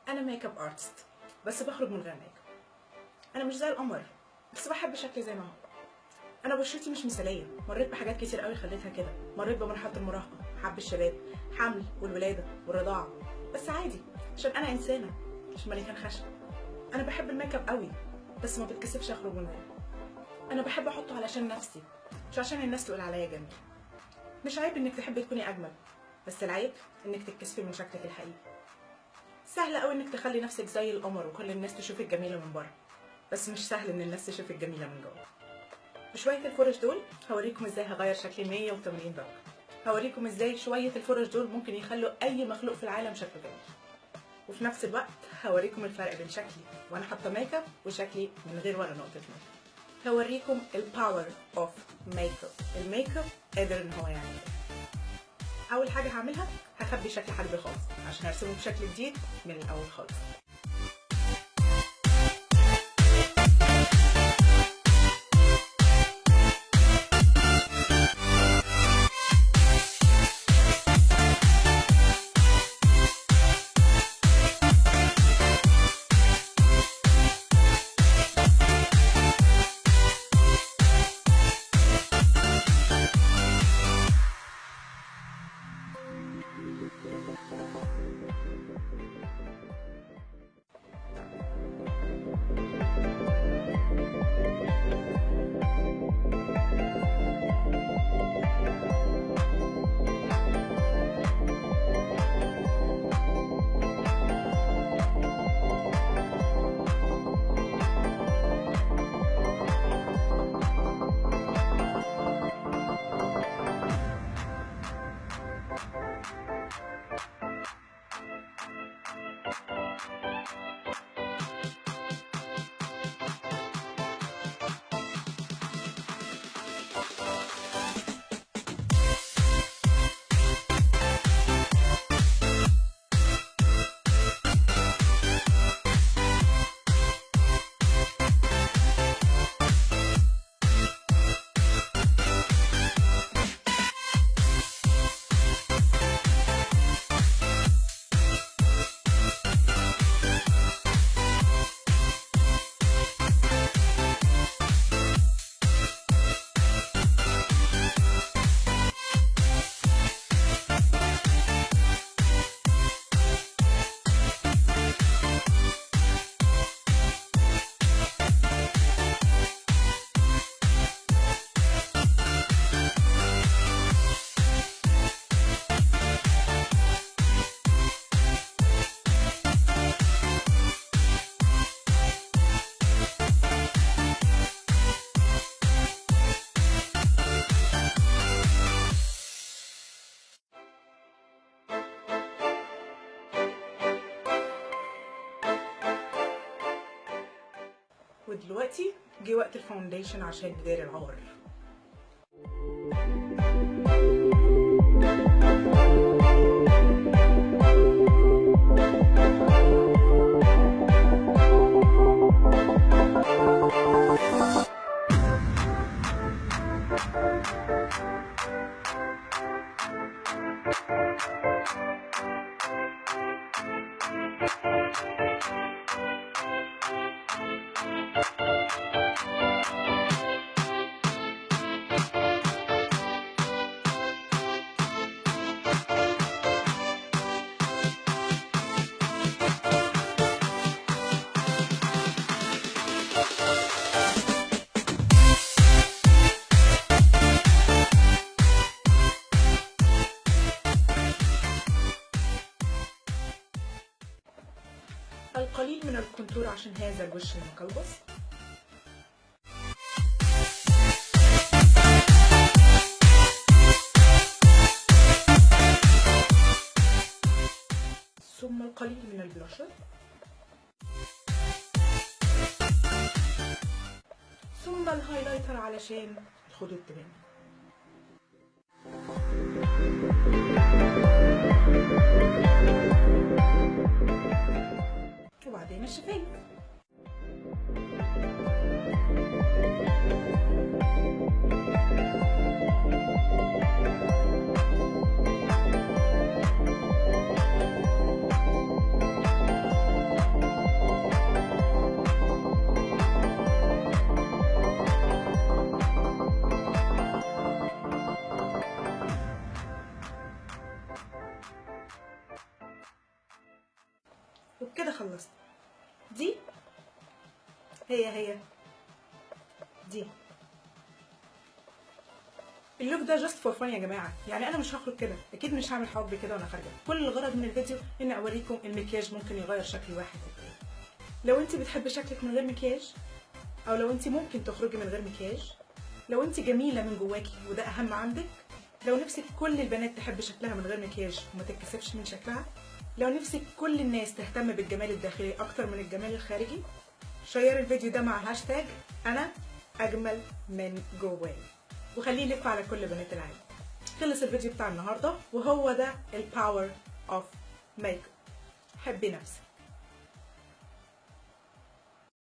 انا ميك اب ارتست بس بخرج من غير ميك اب. انا مش زي القمر بس بحب شكلي زي ما هو. انا بشرتي مش مثاليه، مريت بحاجات كتير قوي خليتها كده. مريت بمرحله المراهقه، حب الشباب، حمل والولاده والرضاعه، بس عادي عشان انا انسانه مش ملكان خشب. انا بحب الميك اب قوي بس ما بتكسفش اخرج من غيره. انا بحب احطه علشان نفسي مش عشان الناس تقول عليا جميل. مش عيب انك تحبي تكوني اجمل، بس العيب انك تتكسفي من شكلك الحقيقي. سهل قوي انك تخلي نفسك زي القمر وكل الناس تشوفك جميله من بره، بس مش سهل ان الناس تشوفك جميله من جوه. بشويه الفرش دول هوريكم ازاي هغير شكلي 180 درجه. هوريكم ازاي شويه الفرش دول ممكن يخلوا اي مخلوق في العالم شكله جميل. وفي نفس الوقت هوريكم الفرق بين شكلي وانا حاطه ميك اب وشكلي من غير ولا نقطه ميك اب. هوريكم الباور اوف ميك اب. الميك اب قادر ان هو يعمل ايه. اول حاجه هعملها هخبي شكل حاجبي خالص عشان ارسمه بشكل جديد من الاول خالص. ودلوقتي جه وقت الفاونديشن عشان يداري العور. القليل من الكونتور عشان هذا الوش المقلبص. ثم القليل من البلاشر. ثم الهايلايتر علشان الخدود تبان. وبعدين الشفايف. وبكده خلصت. دي هي دي. اللوك ده جاست فور فان يا جماعه، يعني انا مش هخرج كده، اكيد مش هعمل حواجبي كده وانا خارجه. كل الغرض من الفيديو ان اوريكم المكياج ممكن يغير شكل واحد. لو انت بتحبي شكلك من غير مكياج، او لو انت ممكن تخرجي من غير مكياج، لو انت جميله من جواكي وده اهم عندك، لو نفسك كل البنات تحب شكلها من غير مكياج وما تتكسفش من شكلها، لو نفسك كل الناس تهتم بالجمال الداخلي اكتر من الجمال الخارجي، شير الفيديو ده مع الهاشتاج انا اجمل من جواي، وخليه يلف على كل بنات العالم. خلص الفيديو بتاع النهارده، وهو ده الباور اوف ميك اب. حبي نفسك.